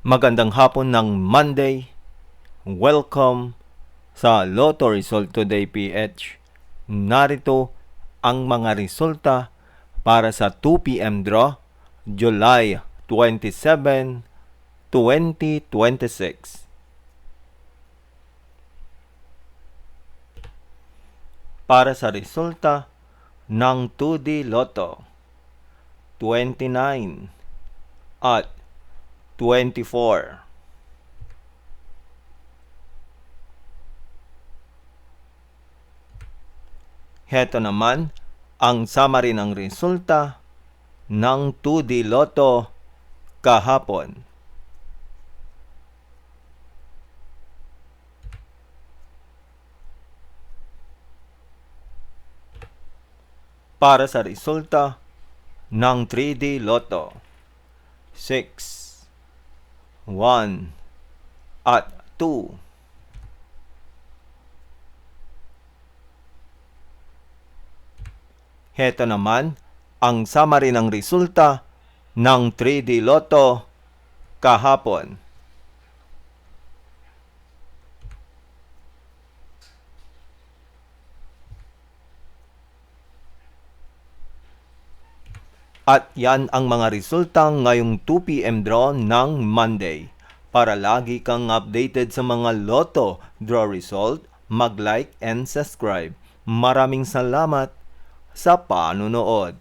Magandang hapon ng Monday. Welcome sa Lotto Result Today PH. Narito ang mga resulta para sa 2 p.m. draw, July 27, 2026. Para sa resulta ng 2D Lotto, 29 at 24. Heto naman ang summary ng resulta ng 2D Lotto kahapon. Para sa resulta ng 3D Lotto, 6, 1, at 2. Heto naman ang summary ng resulta ng 3D Lotto kahapon. At yan ang mga resulta ngayong 2 p.m. draw ng Monday. Para lagi kang updated sa mga Lotto draw result, mag-like and subscribe. Maraming salamat sa panunood.